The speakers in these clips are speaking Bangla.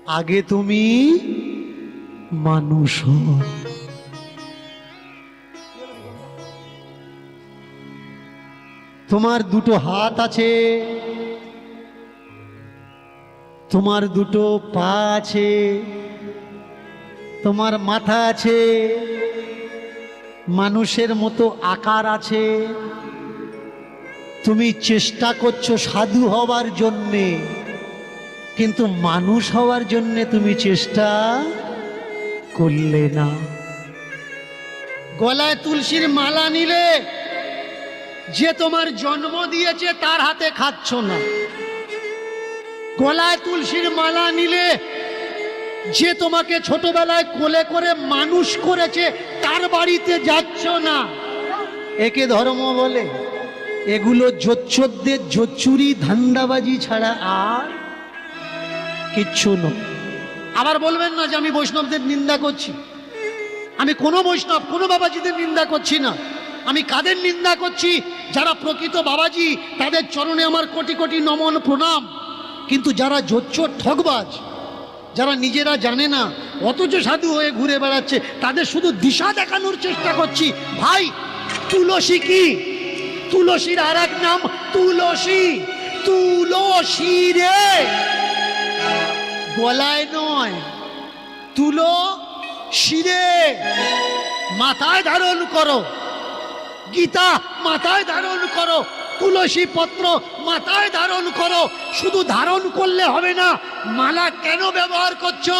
আগে তুমি মানুষ হও। তোমার দুটো হাত আছে, তোমার দুটো পা আছে, তোমার মাথা আছে, মানুষের মতো আকার আছে। তুমি চেষ্টা করছো সাধু হওয়ার জন্যে, কিন্তু মানুষ হওয়ার জন্যে তুমি চেষ্টা করলে না। গলায় তুলসীর মালা নিলে যে তোমার জন্ম দিয়েছে তার হাতে খাচ্ছ না। গলায় তুলসীর মালা নিলে যে তোমাকে ছোটবেলায় কোলে করে মানুষ করেছে তার বাড়িতে যাচ্ছ না। একে ধর্ম বলে? এগুলো জোচ্চোরদের জোচ্চুরি ধান্দাবাজি ছাড়া আর কিচ্ছু নয়। আবার বলবেন না যে আমি বৈষ্ণবদের নিন্দা করছি। আমি কোনো বৈষ্ণব, কোনো বাবাজিদের নিন্দা করছি না। আমি কাদের নিন্দা করছি? যারা প্রকৃত বাবাজি, তাদের চরণে আমার কোটি কোটি নমন প্রণাম। কিন্তু যারা জোচ্চোর ঠকবাজ, যারা নিজেরা জানে না অথচ সাধু হয়ে ঘুরে বেড়াচ্ছে, তাদের শুধু দিশা দেখানোর চেষ্টা করছি। ভাই, তুলসী কি? তুলসীর আর এক নাম তুলসী। তুলসী রে, গলায় নয়, তুলসী রে মাথায় ধারণ করো। গীতা মাথায় ধারণ করো, তুলসী পত্র মাথায় ধারণ করো। শুধু ধারণ করলে হবে না, মালা কেন ব্যবহার করছো?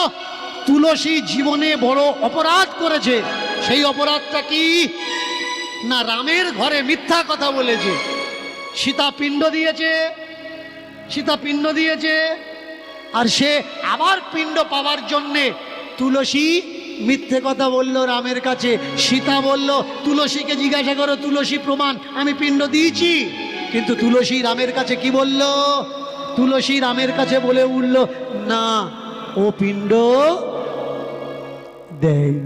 তুলসী জীবনে বড় অপরাধ করেছে। সেই অপরাধটা কি? না, রামের ঘরে মিথ্যা কথা বলেছে, সীতা পিণ্ড দিয়েছে, সীতা পিণ্ড দিয়েছে, আর সে আবার পিণ্ড পাওয়ার জন্যে তুলসী মিথ্যে কথা বলল রামের কাছে। সীতা বলল, তুলসীকে জিজ্ঞাসা করো, তুলসী প্রমাণ, আমি পিণ্ড দিয়েছি। কিন্তু তুলসী রামের কাছে কি বলল? তুলসী রামের কাছে বলে উঠল, না, ও পিণ্ড দেয়।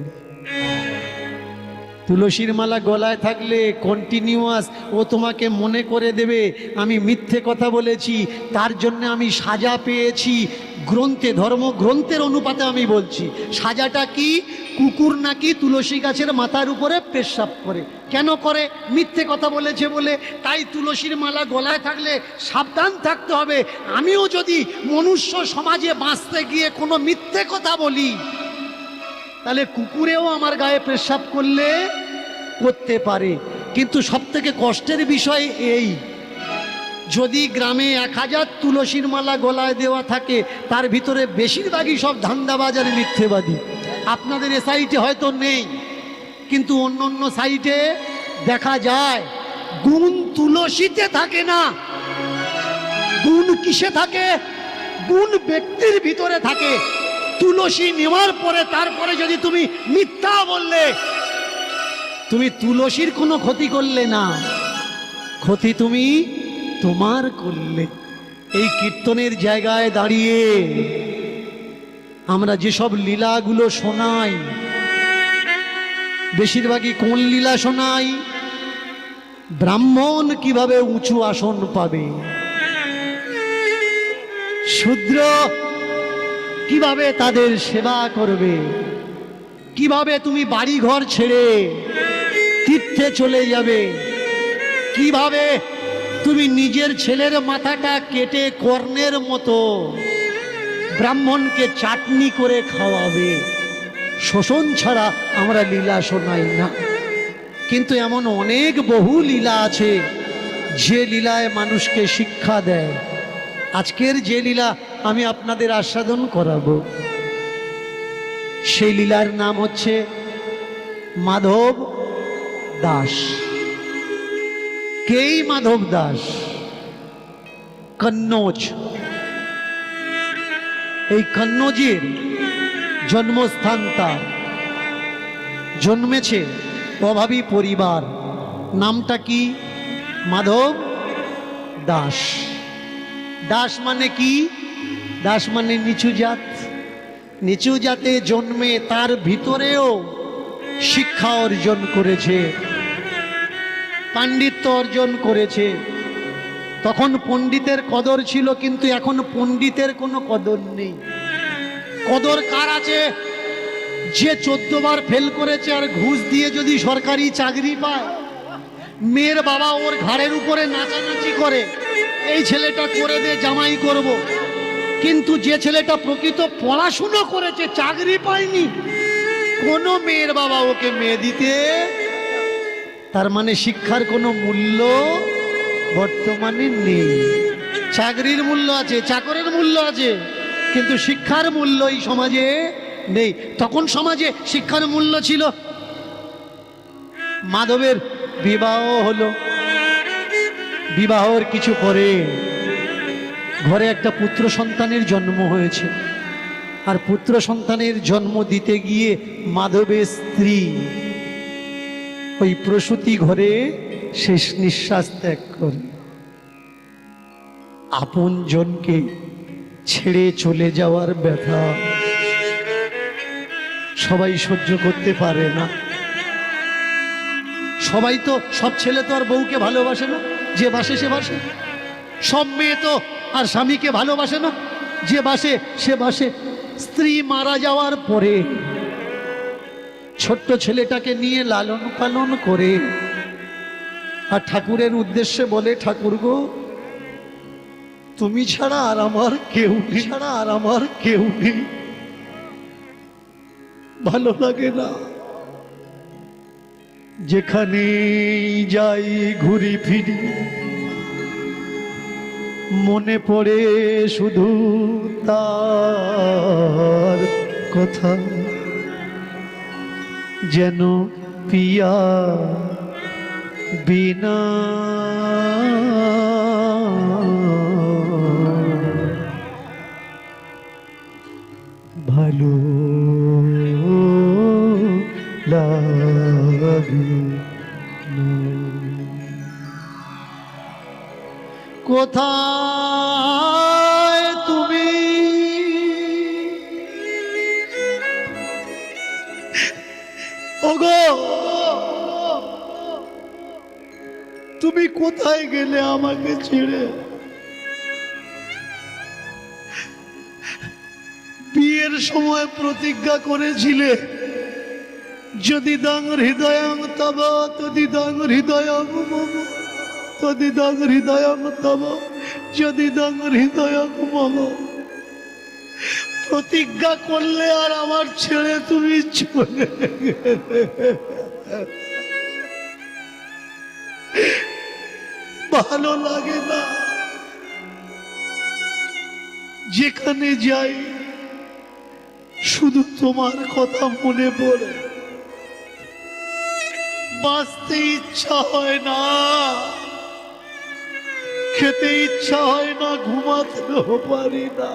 তুলসীর মালা গলায় থাকলে কন্টিনিউয়াস ও তোমাকে মনে করে দেবে আমি মিথ্যে কথা বলেছি, তার জন্য আমি সাজা পেয়েছি। গ্রন্থে, ধর্মগ্রন্থের অনুপাতে আমি বলছি। সাজাটা কি? কুকুর নাকি তুলসী গাছের মাথার উপরে পেশাব করে। কেন করে? মিথ্যে কথা বলেছে বলে। তাই তুলসীর মালা গলায় থাকলে সাবধান থাকতে হবে। আমিও যদি মনুষ্য সমাজে বাঁচতে গিয়ে কোনো মিথ্যে কথা বলি, তাহলে কুকুরেও আমার গায়ে পেশাব করতে পারে। কিন্তু সবথেকে কষ্টের বিষয় এই, যদি গ্রামে 1000 তুলসীর মালা গলায় দেওয়া থাকে, তার ভিতরে বেশিরভাগই সব ধান্দাবাজ আর মিথ্যেবাদী। আপনাদের এ সাইটে হয়তো নেই, কিন্তু অন্য অন্য সাইটে দেখা যায়। গুণ তুলসীতে থাকে না, গুণ কিসে থাকে? গুণ ব্যক্তির ভিতরে থাকে। তুলসী নেওয়ার পরে তারপরে যদি তুমি মিথ্যা বললে, তুমি তুলসীর কোনো ক্ষতি করলে না, ক্ষতি তুমি তোমার করলে। এই কীর্তনের জায়গায় দাঁড়িয়ে আমরা যেসব লীলাগুলো শোনাই, বেশিরভাগই কোন লীলা শোনাই? ব্রাহ্মণ কিভাবে উঁচু আসন পাবে, শূদ্র কিভাবে তাদের সেবা করবে, কিভাবে তুমি বাড়ি ঘর ছেড়ে তীর্থে চলে যাবে, কিভাবে তুমি নিজের ছেলের মাথাটা কেটে কর্ণের মতো ব্রাহ্মণকে চাটনি করে খাওয়াবে। শোষণ ছাড়া আমরা লীলা শোনাই না। কিন্তু এমন অনেক বহু লীলা আছে যে লীলায় মানুষকে শিক্ষা দেয়। আজকের যে লীলা আমি আপনাদের আস্বাদন করাবো, সেই লীলার নাম হচ্ছে মাধব দাস। কেই মাধব দাস? কন্নৌজ। এই কন্নৌজের জন্মস্থান তার। জন্মেছে অভাবী পরিবার। নামটা কি? মাধব দাস। দাস মানে কি? দাস মানে নিচু জাত। নিচু জাতে জন্মে তার ভিতরেও শিক্ষা অর্জন করেছে, পাণ্ডিত্য অর্জন করেছে। তখন পণ্ডিতের কদর ছিল, কিন্তু এখন পণ্ডিতের কোনো কদর নেই। কদর কার আছে? যে 14 বার ফেল করেছে আর ঘুষ দিয়ে যদি সরকারি চাকরি পায়, মেয়ের বাবা ওর ঘাড়ের উপরে নাচানাচি করে, এই ছেলেটা করে দে, জামাই করব। কিন্তু যে ছেলেটা প্রকৃত পড়াশুনো করেছে, চাকরি পায়নি, কোনো মেয়ের বাবা ওকে মেয়ে দিতে, তার মানে শিক্ষার কোনো মূল্য বর্তমানে নেই। চাকরির মূল্য আছে, চাকরের মূল্য আছে, কিন্তু শিক্ষার মূল্য এই সমাজে নেই। তখন সমাজে শিক্ষার মূল্য ছিল। মাধবের বিবাহ হলো, বিবাহের কিছু পরে ঘরে একটা পুত্র সন্তানের জন্ম হয়েছে। আর পুত্র সন্তানের জন্ম দিতে গিয়ে মাধবের স্ত্রী ওই প্রসূতি ঘরে শেষ নিঃশ্বাস ত্যাগ করে। আপন জনকে ছেড়ে চলে যাওয়ার ব্যথা সবাই সহ্য করতে পারে না। সবাই তো, সব ছেলে তো আর বউকে ভালোবাসে না, যে বাসে সে বাসে। সব মেয়ে তো আর স্বামীকে ভালোবাসে না, যে বাসে সে বাসে। স্ত্রী মারা যাওয়ার পরে ছোট্ট ছেলেটাকে নিয়ে লালন পালন করে আর ঠাকুরের উদ্দেশ্যে বলে, ঠাকুর গো, তুমি ছাড়া আর আমার কেউ নেই, ছাড়া আর আমার কেউ নেই, ভালো লাগে না। যেখানে যাই ঘুরি ফিরি মনে পড়ে শুধু তার কথা, যেন পিয়া বিনা ভালো লাগে না। কোথায় তুমি ওগো, তুমি কোথায় গেলে আমাকে ছেড়ে? বিয়ের সময় প্রতিজ্ঞা করেছিলে, যদি দাং হৃদয়ং তব তদিদং হৃদয়ং মম, তদিদং হৃদয়ং তব যদি দাং হৃদয়ং মম। প্রতিজ্ঞা করলে আর আমার ছেড়ে তুমি চলে গেলে, ভালো লাগে না। যেখানে যাই শুধু তোমার কথা মনে পড়ে, বাঁচতে ইচ্ছা হয় না, খেতে ইচ্ছা হয় না, ঘুমাতেও পারি না।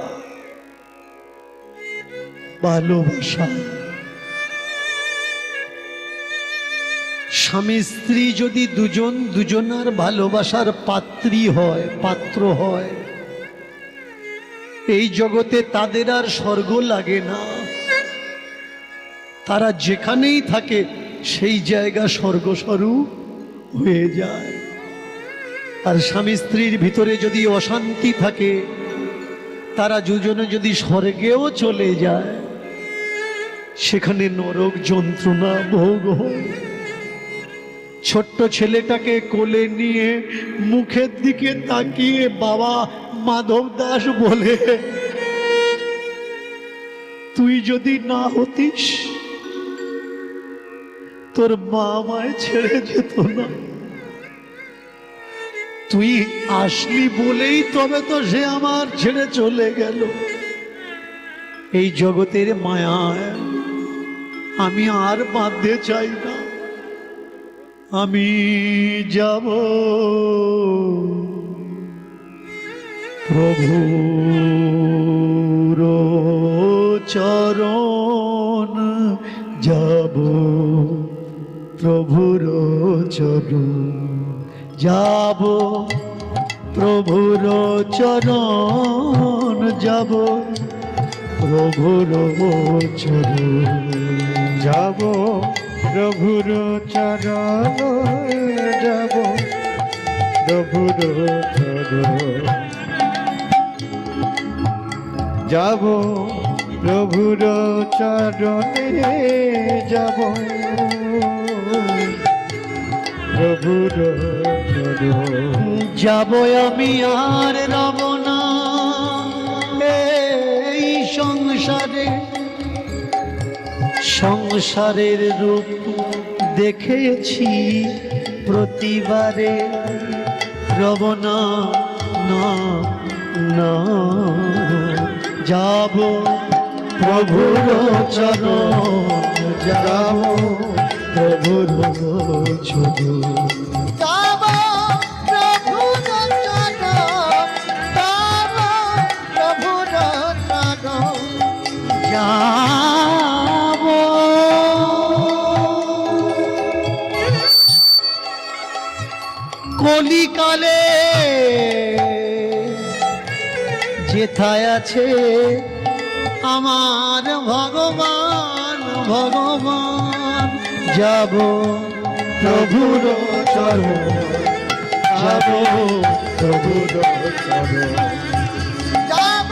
ভালোবাসা, স্বামী স্ত্রী যদি দুজন দুজনার ভালোবাসার পাত্রী হয়, পাত্র হয়, এই জগতে তাদের আর স্বর্গ লাগে না। তারা যেখানেই থাকে সেই জায়গা স্বর্গস্বরূপ হয়ে যায়। আর স্বামী স্ত্রীর ভিতরে যদি অশান্তি থাকে, তারা দুজনে যদি স্বর্গেও চলে যায়, সেখানে নরক যন্ত্রণা ভোগ হয়। ছোট্ট ছেলেটাকে কোলে নিয়ে মুখের দিকে তাকিয়ে বাবা মাধব দাস বলে, তুই যদি না হতিস তোর মা আমায় ছেড়ে যেত না, তুই আসলি বলেই তবে তো সে আমার ছেড়ে চলে গেল। এই জগতের মায়ায় আমি আর বাঁধতে চাই না। আমি যাব প্রভুর চরণ, যাব প্রভুর চরণ, যাব প্রভুর চরণ, যাব প্রভুর চরণ, যাব প্রভুর চরণ, যাব প্রভুর চরণ, যাব প্রভুর চরণে যাব, প্রভুর চরণে যাব আমি আর রব না এই সংসারে। সংসারের রূপ দেখেছি প্রতিবারে, রব না না না। যাব প্রভুর চরণ, যাব প্রভুর চরণ। যাব প্রভুর চরণ, যাব প্রভুর চরণ। যাব কলিকালে যেথায় আছে আমার ভগবান, ভগবান। যাব প্রভুর চরণ, যাব প্রভুর চরণ। যাব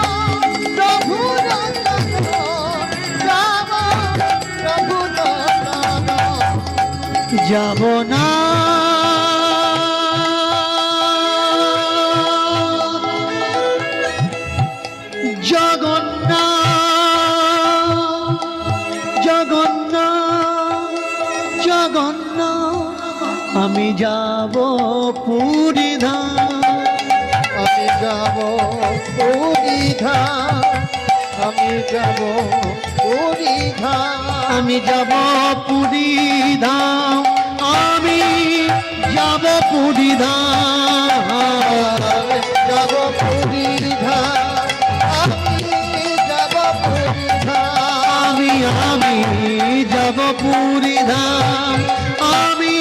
প্রভুর চরণ, যাব প্রভুর চরণ। যাব না জগন্নাথ, জগন্নাথ, জগন্নাথ। আমি যাব পুরী ধাম, আমি যাব পুরী ধাম, আমি যাব পুরী ধাম। আমি যাব পুরী ধাম, আমি যাব পুরী ধাম। যাব পুরী ধাম, আমি যাব পুরী ধাম। আমি যাব পুরী ধাম, আমি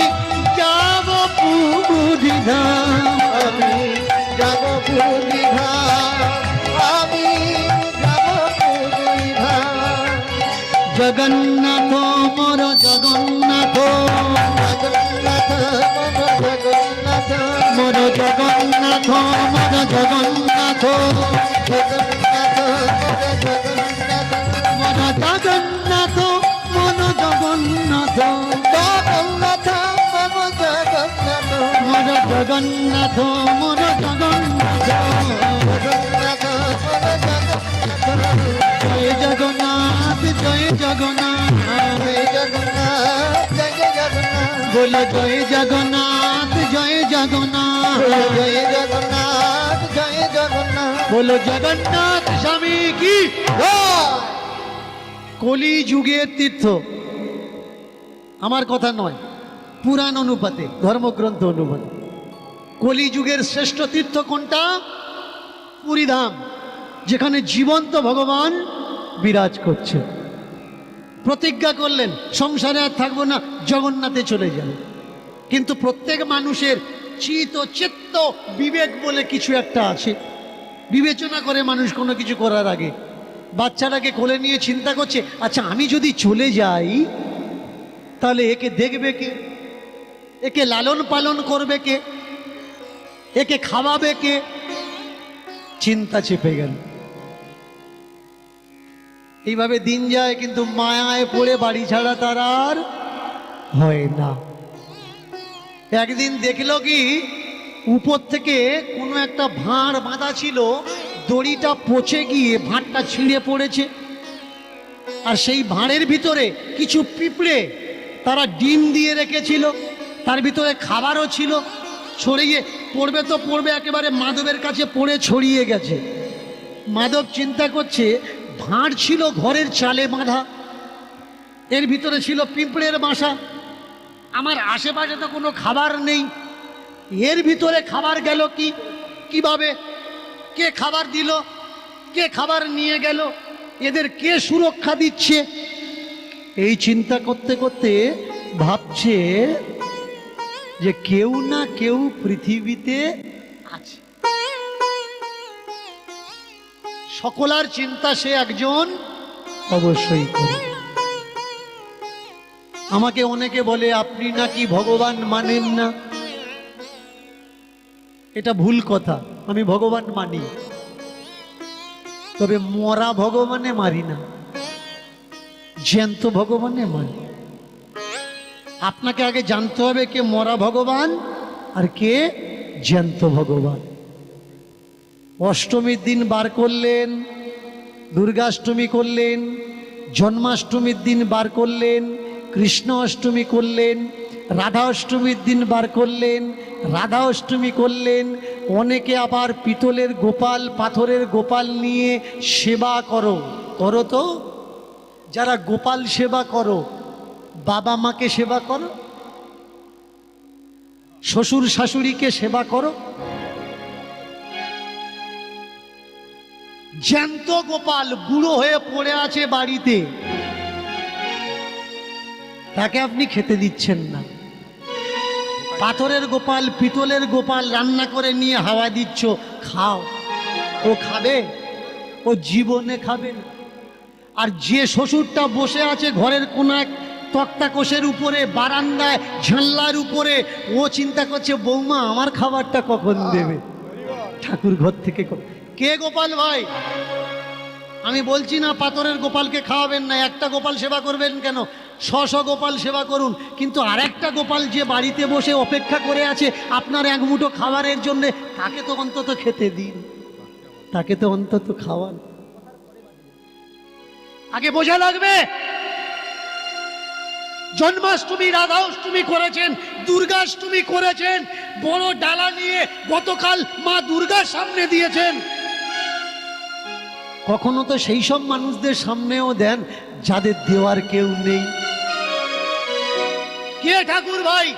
যাব পুরী ধাম। আমি যাব পুরী ধাম, আমি যাব পুরী ধাম। জগন্নাথ মোর জগন্নাথ, জগন্নাথ জগন্নাথ, মোর জগন্নাথ, মোর জগন্নাথ, জগন্নাথ জগন্নাথ, মোর জগন্নাথ, মোর জগন্নাথ, জগন্নাথ মম জগন্নাথ, মোর জগন্নাথ, মোর জগন্নাথ। জগন্নাথ মম জগন্নাথ। জয় জগন্নাথ, জয় জগন্নাথ, জয় জগন্নাথ, জয় জগন্নাথ, বলো জয় জগন্নাথ, জয় জগন্নাথ, জয় জগন্নাথ, জয় জগন্নাথ। বলো জগন্নাথ স্বামী কি জয়। কলি যুগের তীর্থ, আমার কথা নয়, পুরাণ অনুপাতে, ধর্মগ্রন্থ অনুপাতে কলি যুগের শ্রেষ্ঠ তীর্থ কোনটা? পুরীধাম, যেখানে জীবন্ত ভগবান বিরাজ করছে। প্রতিজ্ঞা করলেন সংসারে আর থাকবো না, জগন্নাথে চলে যাবে। কিন্তু প্রত্যেক মানুষের চিত চেত্ত বিবেক বলে কিছু একটা আছে। বিবেচনা করে মানুষ কোনো কিছু করার আগে। বাচ্চাটাকে কোলে নিয়ে চিন্তা করছে, আচ্ছা আমি যদি চলে যাই তাহলে একে দেখবে কে, একে লালন পালন করবে কে, একে খাওয়াবে কে? চিন্তা চেপে গেল। এইভাবে দিন যায়, কিন্তু মায়ায় পড়ে বাড়ি ছাড়া তার আর হয় না। একদিন দেখলো কি, উপর থেকে কোনো একটা ভাঁড় বাঁধা ছিল, দড়িটা পচে গিয়ে ভাঁড়টা ছিঁড়ে পড়েছে। আর সেই ভাঁড়ের ভিতরে কিছু পিঁপড়ে তারা ডিম দিয়ে রেখেছিল, তার ভিতরে খাবারও ছিল। ছড়িয়ে পড়বে তো পড়বে, একেবারে মাধবের কাছে পড়ে ছড়িয়ে গেছে। মাধব চিন্তা করছে, ভাঁড় ছিল ঘরের চালে বাঁধা, এর ভিতরে ছিল পিঁপড়ের বাসা, আমার আশেপাশে তো কোনো খাবার নেই, এর ভিতরে খাবার গেল কি কিভাবে? কে খাবার দিল, কে খাবার নিয়ে গেল, এদের কে সুরক্ষা দিচ্ছে? এই চিন্তা করতে করতে ভাবছে যে কেউ না কেউ পৃথিবীতে আছে। সকলার চিন্তা সে একজন অবশ্যই করে। আমাকে অনেকে বলে, আপনি নাকি ভগবান মানেন না। এটা ভুল কথা, আমি ভগবান মানি, তবে মরা ভগবানে মারি না। জ্যান্ত ভগবানে মানে। আপনাকে আগে জানতে হবে কে মরা ভগবান আর কে জ্যান্ত ভগবান। অষ্টমীর দিন বার করলেন, দুর্গাষ্টমী করলেন, জন্মাষ্টমীর দিন বার করলেন, কৃষ্ণ অষ্টমী করলেন, রাধা অষ্টমীর দিন বার করলেন, রাধা অষ্টমী করলেন। অনেকে আবার পিতলের গোপাল, পাথরের গোপাল নিয়ে সেবা করো। করো তো? যারা গোপাল সেবা করো, বাবা মাকে সেবা করো, শ্বশুর শাশুড়িকে সেবা করো। জ্যান্ত গোপাল বুড়ো হয়ে পড়ে আছে বাড়িতে, তাকে আপনি খেতে দিচ্ছেন না। পাথরের গোপাল, পিতলের গোপাল রান্না করে নিয়ে হাওয়া দিচ্ছ, খাও। ও খাবে? ও জীবনে খাবে না। আর যে শ্বশুরটা বসে আছে ঘরের কোনায় তক্তা কোষের উপরে, বারান্দায়, ঝানলার উপরে, ও চিন্তা করছে বৌমা আমার খাবারটা কখন দেবে। ঠাকুর ঘর থেকে কে গোপাল ভাই? আমি বলছি না পাথরের গোপালকে খাওয়াবেন না, একটা গোপাল সেবা করবেন কেন, শ গোপাল সেবা করুন। কিন্তু আরেকটা গোপাল যে বাড়িতে বসে অপেক্ষা করে আছে আপনার এক মুঠো খাবারের জন্য, তাকে তো অন্তত খেতে দিন, তাকে তো অন্তত খাওয়ান। আগে বোঝা লাগবে। জন্মাষ্টমী, রাধা অষ্টমী করেছেন, দুর্গাষ্টমী করেছেন, বড় ডালা নিয়ে গতকাল মা দুর্গার সামনে দিয়েছেন। কখনো তো সেই সব মানুষদের সামনেও দেন যাদের দেওয়ার কেউ নেই। কে ঠাকুর ভাই?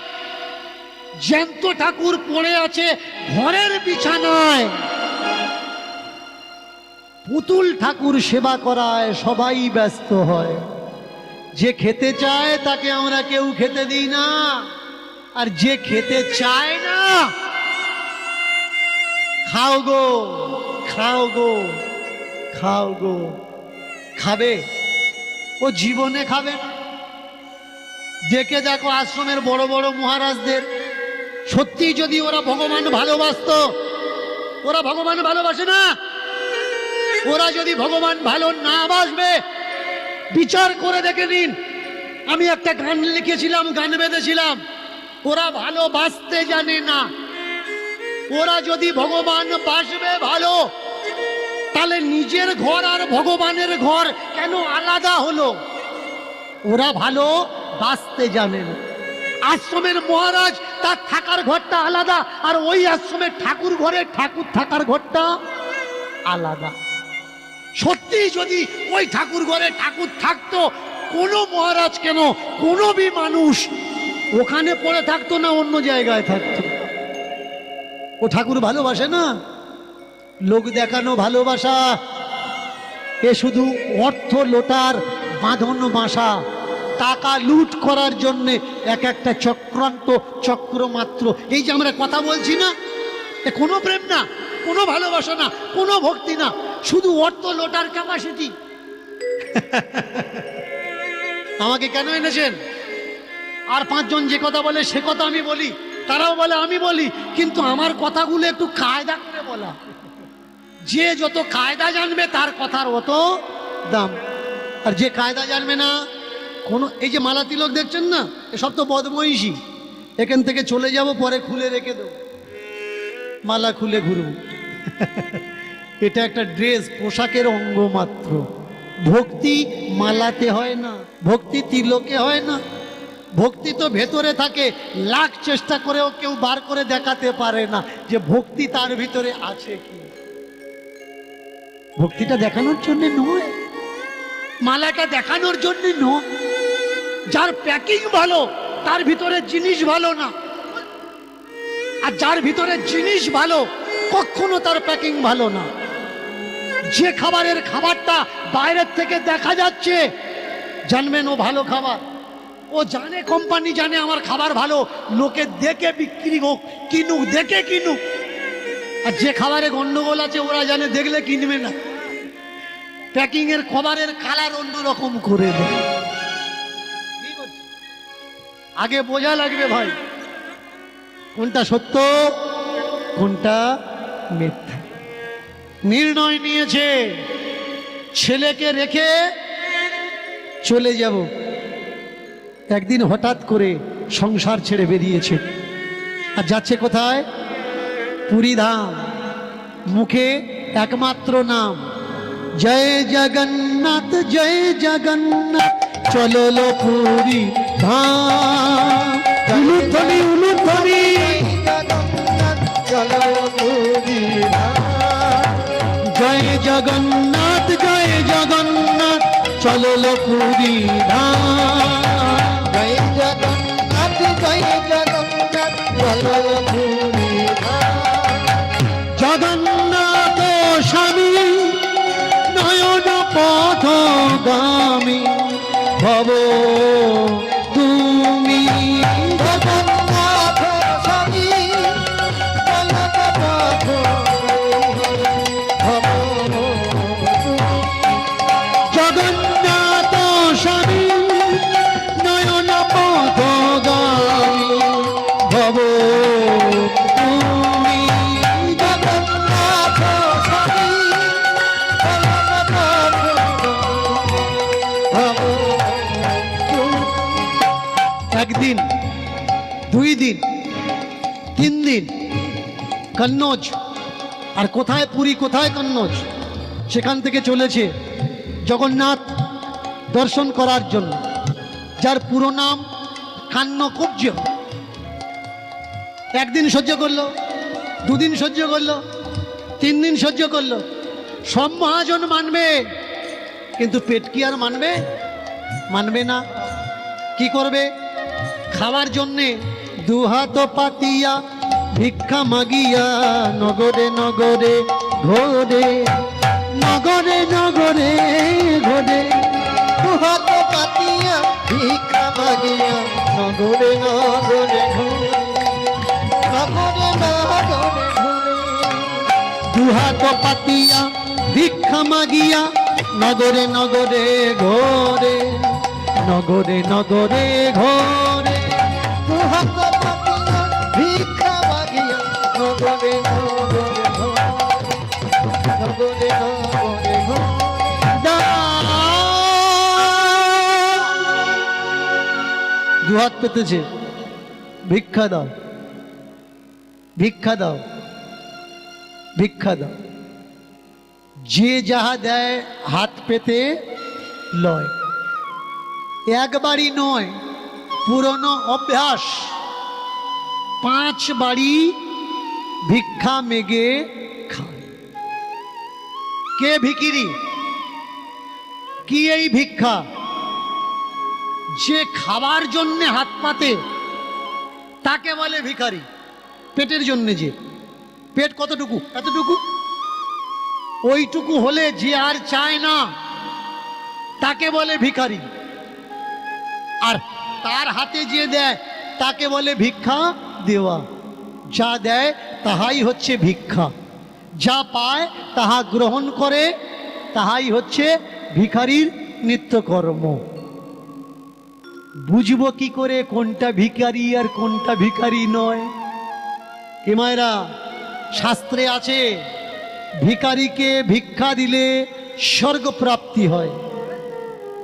জ্যান্ত ঠাকুর পড়ে আছে ঘরের বিছানায়। পুতুল ঠাকুর সেবা করায় সবাই ব্যস্ত হয়। যে খেতে চায় তাকে আমরা কেউ খেতে দিই না, আর যে খেতে চায় না, খাও গো, খাও গো, খাও গো। খাবে? ও জীবনে খাবে না। দেখে দেখো আশ্রমের বড় বড় মহারাজদের, সত্যি যদি ওরা ভগবান ভালোবাসতো, ওরা ভগবান ভালোবাসে না। ওরা যদি ভগবান ভালো না বাসবে, বিচার করে দেখে নিন। আমি একটা গান লিখেছিলাম, গান বেঁধেছিলাম, ওরা ভালোবাসতে জানে না। ওরা যদি ভগবান বাসবে ভালো, তাহলে নিজের ঘর আর ভগবানের ঘর কেন আলাদা হলো? ওরা ভালো বাসতে জানে না। আশ্রমের মহারাজ তার থাকার ঘরটা আলাদা, আর ওই আশ্রমের ঠাকুর ঘরে ঠাকুর থাকার ঘরটা আলাদা। সত্যি যদি ওই ঠাকুর ঘরে ঠাকুর থাকতো, কোনো মহারাজ কেন, কোনো মানুষ ওখানে পড়ে থাকতো না, অন্য জায়গায় থাকতো। ও ঠাকুর ভালোবাসে না, লোক দেখানো ভালোবাসা। এ শুধু অর্থ লোটার বাঁধন বাসা, টাকা লুট করার জন্যে এক একটা চক্রান্ত, চক্র মাত্র। এই যে আমরা কথা বলছি না, এ কোনো প্রেম না, কোনো ভালোবাসা না, কোনো ভক্তি না, শুধু অর্থ লোটার ক্যাপাসিটি। আমাকে কেন এনেছেন? আর পাঁচজন যে কথা বলে সে কথা আমি বলি, তারাও বলে আমি বলি, কিন্তু আমার কথাগুলো একটু কায়দা করে বলা। যে যত কায়দা জানবে তার কথার অত দাম, আর যে কায়দা জানবে না কোনো। এই যে মালা তিলক দেখছেন না, এসব তো বদমহিষী। এখান থেকে চলে যাব, পরে খুলে রেখে দেবো, মালা খুলে ঘুরব। এটা একটা ড্রেস, পোশাকের অঙ্গ মাত্র। ভক্তি মালাতে হয় না, ভক্তি তিলকে হয় না। ভক্তি তো ভেতরে থাকে, লাখ চেষ্টা করেও কেউ বার করে দেখাতে পারে না যে ভক্তি তার ভিতরে আছে কি। ভক্তিটা দেখানোর জন্য নয়, মালাটা দেখানোর জন্য নয়। যার প্যাকিং ভালো তার ভিতরে জিনিস ভালো না, আর যার ভিতরে জিনিস ভালো কখনো তার প্যাকিং ভালো না। যে খাবারটা বাইরের থেকে দেখা যাচ্ছে, জানবেন ও ভালো খাবার। ও জানে, কোম্পানি জানে আমার খাবার ভালো, লোকে দেখে বিক্রি হোক, কিনুক, দেখে কিনুক। আর যে খাবারে গন্ডগোল আছে ওরা জানে, দেখলে কিনবে না। প্যাকিং এর খাবারের কালার অন্যরকম করে দেয়। আগে বোঝা লাগবে ভাই, কোনটা সত্য কোনটা মিথ্যা। নির্ণয় নিয়েছে ছেলেকে রেখে চলে যাব। একদিন হঠাৎ করে সংসার ছেড়ে বেরিয়েছে, আর যাচ্ছে কোথায়? পুরীধাম। মুখে একমাত্র নাম জয় জগন্নাথ, জয় জগন্নাথ, চলো লো পুরী ধাম। উলুধ্বনি উলুধ্বনি, জগন্নাথ চলো পুরী ধাম। জয় জগন্নাথ, জয় জগন্নাথ, চলো লো পুরী ধাম। জয় জগন্নাথ, জয় জগন্নাথ, চলো পুরী ধাম। জগন্নাথ স্বামী নয়ন পথগামী ভব তুমি। জগন্নাথ স্বামী চলন পথ ভব তুমি। জগন্নাথ স্বামী নয়ন পথগামী ভব তুমি। জগন্নাথ স্বামী চলন পথ ভব তুমি। একদিন, দুই দিন, তিন দিন কন্নৌজ। আর কোথায় পুরী, কোথায় কন্নৌজ? সেখান থেকে চলেছে জগন্নাথ দর্শন করার জন্য, যার পুরো নাম কান্নকুব্জ। একদিন সহ্য করলো, দুদিন সহ্য করলো, তিন দিন সহ্য করলো। সব মহাজন মানবে, কিন্তু পেট কি আর মানবে? মানবে না। কি করবে? খাওয়ার জন্যে দুহাত পাতিয়া ভিক্ষা মাগিয়া নগরে নগরে ঘোরে, নগরে নগরে ঘোরে। দুহাত পাতিয়া ভিক্ষা মাগিয়া নগরে নগরে ঘুরে, নগরে নগরে ঘুরে। দুহাত পাতিয়া ভিক্ষা মাগিয়া নগরে নগরে ঘোরে, নগরে নগরে ঘোরে। দুহাত পাতিয়া ভিক্ষা মাগিয়া নগরে নগরে ঘুরে, নগরে নগরে ঘুরে। দুহাত পেতেছে, ভিক্ষা দাও, ভিক্ষা দাও, ভিক্ষা দাও। যে যাহা দেয় হাত পেতে লয়। একবারই নয়, পুরনো অভ্যাস। 5 বাড়ি ভিক্ষা মেগে খায়। কে ভিখিরি? কি এই ভিক্ষা? যে খাবার জন্যে হাত পাতে তাকে বলে ভিখারি। পেটের জন্যে, যে পেট কতটুকু? এতটুকু। ওইটুকু হলে যে আর চায় না তাকে বলে ভিখারি। আর তার হাতে যে দেয় তাকে বলে ভিক্ষা দেওয়া। যা দেয় তাহাই হচ্ছে ভিক্ষা, যা পায় তাহা গ্রহণ করে তাহাই হচ্ছে ভিখারির নিত্যকর্ম। বুঝবো কি করে কোনটা ভিখারি আর কোনটা ভিখারি নয়? এ মায়েরা, শাস্ত্রে আছে ভিখারিকে ভিক্ষা দিলে স্বর্গ প্রাপ্তি হয়,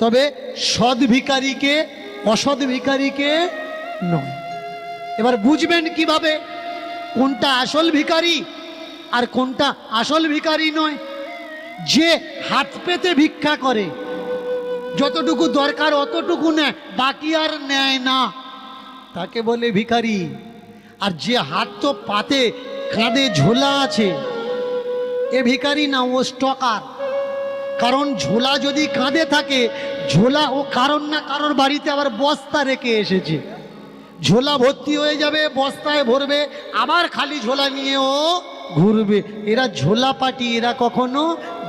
তবে সৎ ভিখারিকে অসৎ ভিখারিকে নয়। এবার বুঝবেন কিভাবে কোনটা আসল ভিখারি আর কোনটা আসল ভিখারি নয়? যে হাত পেতে ভিক্ষা করে, যতটুকু দরকার অতটুকু নেয়, বাকি আর নেয় না, তাকে বলে ভিখারি। আর যে হাত তো পাতে, কাঁধে ঝোলা আছে, এ ভিখারি না, ও স্টকার। কারণ ঝোলা যদি কাঁধে থাকে, ঝোলা ও কারণ না কারোর বাড়িতে আবার বস্তা রেখে এসেছে, ঝোলা ভর্তি হয়ে যাবে, বস্তায় ভরবে, আবার খালি ঝোলা নিয়ে ও ঘুরবে। এরা ঝোলা পাটি, এরা কখনো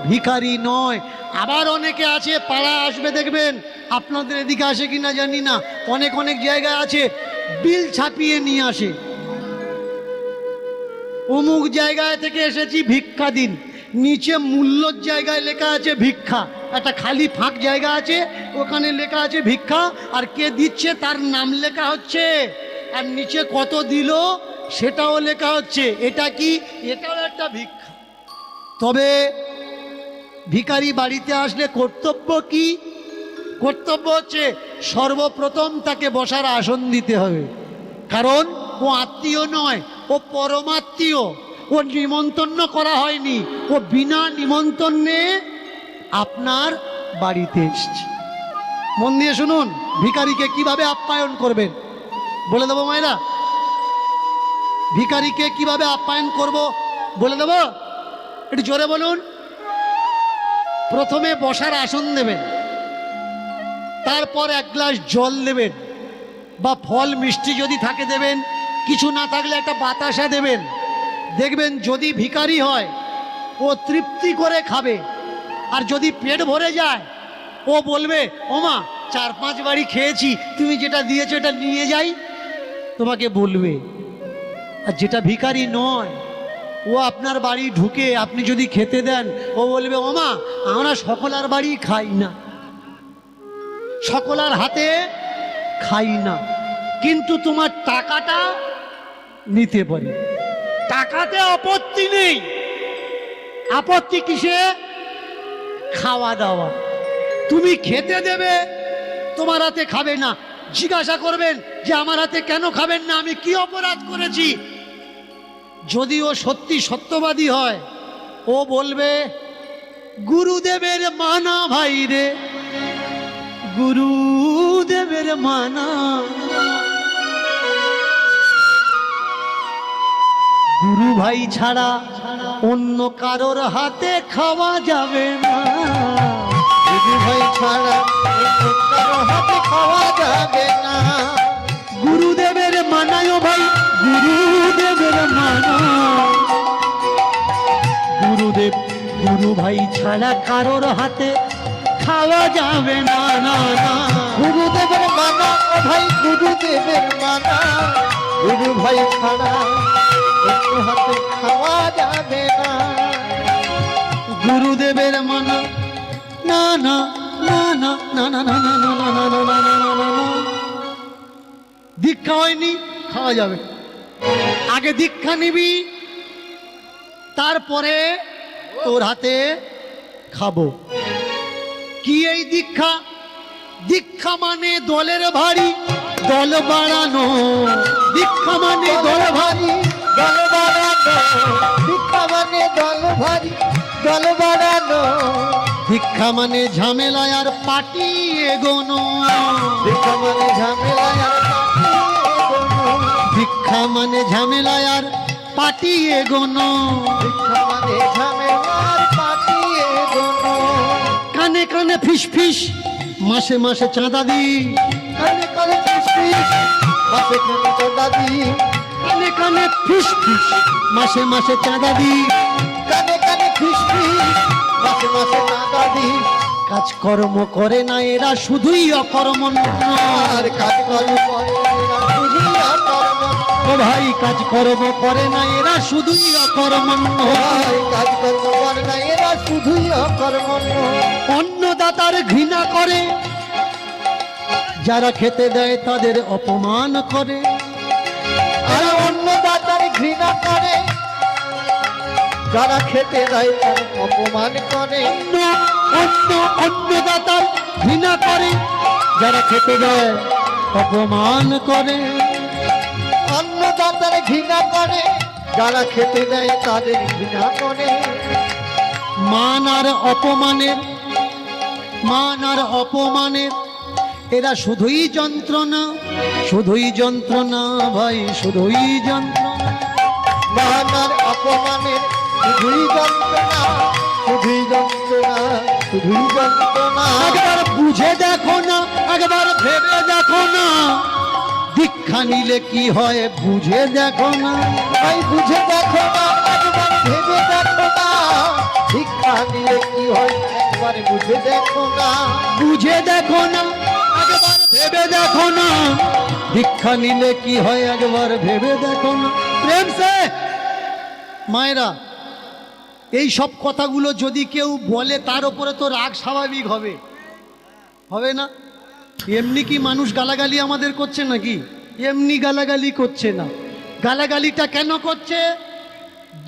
ভিখারি নয়। আবার অনেকে আছে, পাড়া আসবে দেখবেন, আপনাদের এদিকে আসে কিনা জানি না, অনেক অনেক জায়গায় আছে, বিল ছাপিয়ে নিয়ে আসে, অমুক জায়গায় থেকে এসেছি ভিক্ষা দিন। নিচে মূল্যর জায়গায় লেখা আছে ভিক্ষা, একটা খালি ফাঁক জায়গা আছে, ওখানে লেখা আছে ভিক্ষা, আর কে দিচ্ছে তার নাম লেখা হচ্ছে, আর নিচে কত দিল সেটাও লেখা হচ্ছে। এটা কি? এটাও একটা ভিক্ষা। তবে ভিখারি বাড়িতে আসলে কর্তব্য কি? কর্তব্য হচ্ছে সর্বপ্রথম তাকে বসার আসন দিতে হবে, কারণ ও আত্মীয় নয়, ও পরমাত্মীয়। ও নিমন্ত্রণ করা হয়নি, ও বিনা নিমন্ত্রণে আপনার বাড়িতে এসছে। মন দিয়ে শুনুন, ভিখারিকে কিভাবে আপ্যায়ন করবেন বলে দেবো মায়েরা। ভিখারিকে কিভাবে আপ্যায়ন করব বলে দেবো, একটু জোরে বলুন। প্রথমে বসার আসন দেবেন, তারপর এক গ্লাস জল দেবেন, বা ফল মিষ্টি যদি থাকে দেবেন, কিছু না থাকলে একটা বাতাসা দেবেন। দেখবেন যদি ভিখারি হয় ও তৃপ্তি করে খাবে, আর যদি পেট ভরে যায় ও বলবে, ওমা 4-5 বাড়ি খেয়েছি, তুমি যেটা দিয়েছো এটা নিয়ে যাই, তোমাকে বলবে। আর যেটা ভিখারি নয়, ও আপনার বাড়ি ঢুকে আপনি যদি খেতে দেন, ও বলবে, ওমা আমরা সকলার বাড়ি খাই না, সকলার হাতে খাই না, কিন্তু তোমার টাকাটা নিতে পারি। টাকাতে আপত্তি নেই, আপত্তি কিসে? খাওয়া দাওয়া। তুমি খেতে দেবে, তোমার হাতে খাবে না, জিজ্ঞাসা করবেন যে আমার হাতে কেন খাবেন না, আমি কি অপরাধ করেছি? যদি ও সত্যি সত্যবাদী হয়, ও বলবে, গুরুদেবের মানা ভাই রে, গুরুদেবের মানা। গুরু ভাই ছাড়া অন্য কারোর হাতে খাওয়া যাবে না। গুরু ভাই ছাড়া অন্য কারো হাতে খাওয়া যাবে না। গুরুদেবের মানায় ভাই, গুরুদেবের মানা। গুরুদেব, গুরু ভাই ছাড়া কারোর হাতে খাওয়া যাবে না, না না। গুরুদেবের মানা ও ভাই, গুরুদেবের মানা। গুরু ভাই ছাড়া অন্য হাতে খাওয়া যাবে না। গুরুদেবের মানা, না না না না না না না না না না না না না না না না না। দীক্ষা হয়নি, খাওয়া যাবে। আগে দীক্ষা নিবি, তারপরে তোর হাতে খাবো। কি এই দীক্ষা? দীক্ষা মানে দলের ভারী, দল বাড়ানো। দীক্ষা মানে দল ভারী, দল বাড়ানো। দীক্ষা মানে দল ভারী, দল বাড়ানো। দীক্ষা মানে ঝামেলায় আর পাটি এগোনো। দীক্ষা মানে ঝামেলায় আর পাটি এগোনো। দীক্ষা মানে ঝামেলায় আর পাটি এগোনো। দীক্ষা মানে ঝামেলার পাটি এগোনো। কানে কানে ফিস ফিস, মাসে মাসে চাঁদা দি। কানে কানে ফিস ফিস, মাসে কানে চাঁদা দি। কানে কানে ফিস ফিস, মাসে মাসে চাঁদা দি। কানে কানে ফিস ফিস, মাসে মাসে চাঁদা দি। কাজকর্ম করে না এরা, শুধুই অকর্মণ্য। আর কাজকর্ম করে এরা শুধুই অকর্মণ্য। ও ভাই, কাজকর্ম করে না এরা, শুধুই অকর্মণ্য। ভাই কাজকর্ম করে না এরা শুধুই অকর্মণ্য। অন্নদাতার ঘৃণা করে, যারা খেতে দেয় তাদের অপমান করে। আর অন্নদাতার ঘৃণা করে, যারা খেতে দেয় তার অপমান করে। অন্নদাতার ঘৃণা করে, যারা খেতে দেয় অপমান করে। অন্নদাতার ঘৃণা করে, যারা খেতে দেয় তাদের ঘৃণা করে। মান আর অপমানের, মান আর অপমানের এরা শুধুই যন্ত্রণা, শুধুই যন্ত্রণা ভাই, শুধুই যন্ত্রণা। মান আর অপমানের শুধুই যন্ত্রণা, শুধুই যন্ত্রণা, শুধুই যন্ত্রণা। একবার বুঝে দেখো না, একবার ভেবে দেখো না, দীক্ষা নিলে কি হয় বুঝে দেখো না। ভাই বুঝে দেখো না, একবার ভেবে দেখো না, দীক্ষা নিলে কি হয় একবার বুঝে দেখো না। বুঝে দেখো না, একবার ভেবে দেখো না, দীক্ষা নিলে কি হয় একবার ভেবে দেখো না। প্রেম সে মায়েরা, এই সব কথাগুলো যদি কেউ বলে তার উপরে তো রাগ স্বাভাবিক হবে, হবে না? এমনি কি মানুষ গালাগালি আমাদের করছে নাকি? এমনি গালাগালি করছে না। গালাগালিটা কেন করছে?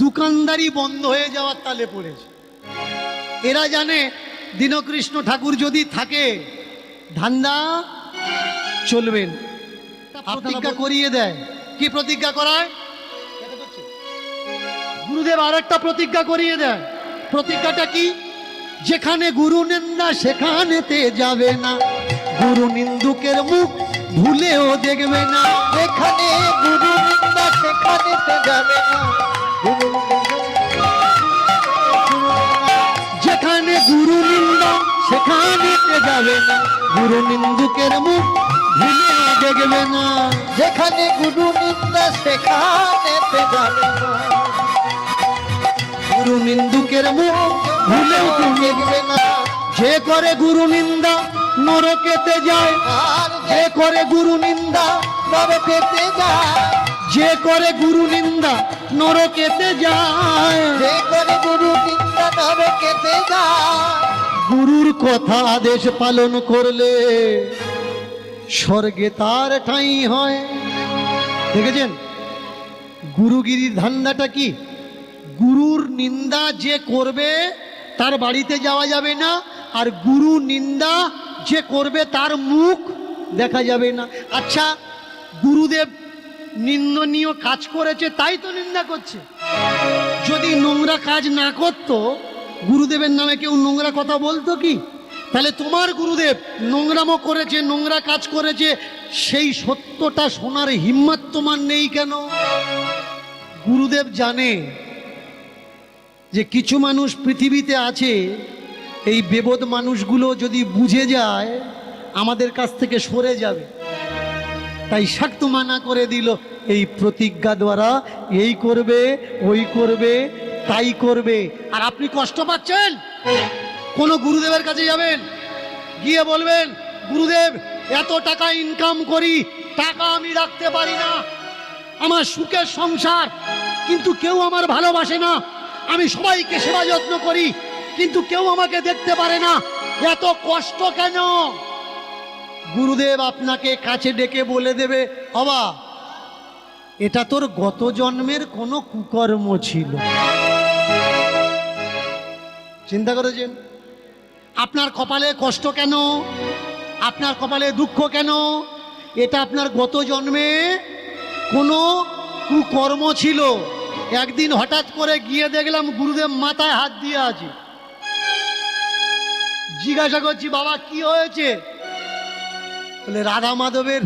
দোকানদারি বন্ধ হয়ে যাওয়ার তালে পড়েছে। এরা জানে দীনকৃষ্ণ ঠাকুর যদি থাকে ধান্দা চলবেন। প্রতিজ্ঞা করিয়ে দেয়। কি প্রতিজ্ঞা করায়? গুরুদেব আর একটা প্রতিজ্ঞা করিয়ে দেয়। প্রতিজ্ঞাটা কি? যেখানে গুরু নিন্দা সেখানেতে যাবে না, গুরু নিন্দুকের মুখ ভুলেও দেখবে না। যেখানে গুরু নিন্দা সেখানেতে যাবে না, গুরু যেখানে গুরু নিন্দা সেখানেতে যাবে না, গুরু নিন্দুকের মুখ ভুলেও দেখবে না। যেখানে গুরু নিন্দা সেখানেতে যাবে না, গুরু নিন্দুকের মুখ ভুলেও তুমি দেখবে না। যে করে গুরু নিন্দা নরকেতে যায়, আর যে করে গুরু নিন্দা, নরকেতে যায়, যে করে গুরু নিন্দা নরকেতে যায়। যে করে গুরু নিন্দা নরকেতে যায়। গুরুর কথা আদেশ পালন করলে স্বর্গে তার ঠাঁই হয়। দেখেছেন গুরুগিরির ধান্দাটা কি? গুরুর নিন্দা যে করবে তার বাড়িতে যাওয়া যাবে না, আর গুরু নিন্দা যে করবে তার মুখ দেখা যাবে না। আচ্ছা, গুরুদেব নিন্দনীয় কাজ করেছে তাই তো নিন্দা করছে। যদি নোংরা কাজ না করতো, গুরুদেবের নামে কেউ নোংরা কথা বলতো কি? তাহলে তোমার গুরুদেব নোংরামো করেছে, নোংরা কাজ করেছে, সেই সত্যটা শোনার হিম্মত তোমার নেই কেন? গুরুদেব জানে যে কিছু মানুষ পৃথিবীতে আছে, এই বেবোধ মানুষগুলো যদি বুঝে যায় আমাদের কাছ থেকে সরে যাবে, তাই শক্ত মানা করে দিল। এই প্রতিজ্ঞা দ্বারা এই করবে, ওই করবে, তাই করবে। আর আপনি কষ্ট পাচ্ছেন, কোনো গুরুদেবের কাছে যাবেন, গিয়ে বলবেন গুরুদেব এত টাকা ইনকাম করি, টাকা আমি রাখতে পারি না, আমার সুখের সংসার, কিন্তু কেউ আমার ভালোবাসে না, আমি সবাইকে সেবা যত্ন করি, কিন্তু কেউ আমাকে দেখতে পারে না, এত কষ্ট কেন? গুরুদেব আপনাকে কাছে ডেকে বলে দেবে, বাবা এটা তোর গত জন্মের কোনো কুকর্ম ছিল। চিন্তা করেছেন? আপনার কপালে কষ্ট কেন, আপনার কপালে দুঃখ কেন? এটা আপনার গত জন্মে কোনো কুকর্ম ছিল। একদিন হঠাৎ করে গিয়ে দেখলাম গুরুদেব মাথায় হাত দিয়ে আছে। জিজ্ঞাসা করছি বাবা কি হয়েছে? বলে রাধা মাধবের